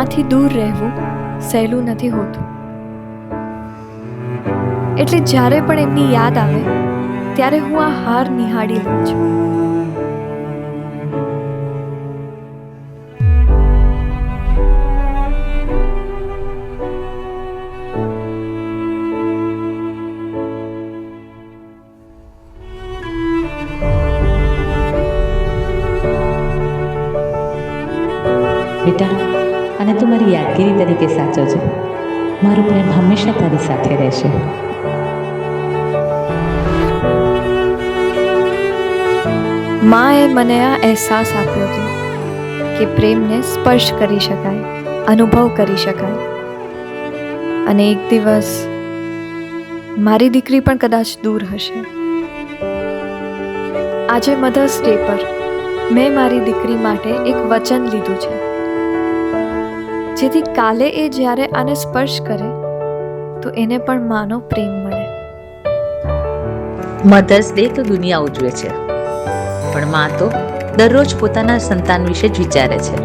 માથી દૂર રહેવું સહેલું નથી હોતું. એટલે જ્યારે પણ એમની યાદ આવે ત્યારે હું આ હાર નિહાળી લઉં છું. બેટા, અને તું મારી યાદગીરી તરીકે સાચવજે. મારો પ્રેમ હંમેશા તારી સાથે રહેશે. માએ મને આ અહેસાસ આપ્યો હતો કે પ્રેમને સ્પર્શ કરી શકાય, અનુભવ કરી શકાય. અને એક દિવસ મારી દીકરી પણ કદાચ દૂર હશે. આજે મધર્સ ડે પર મેં મારી દીકરી માટે એક વચન લીધું છે, જેથી કાલે એ જ્યારે આને સ્પર્શ કરે તો એને પણ માનો પ્રેમ મળે. મધર્સ ડે તો દુનિયા ઉજવે છે, પણ માં તો દરરોજ પોતાના સંતાન વિશે જ વિચારે છે.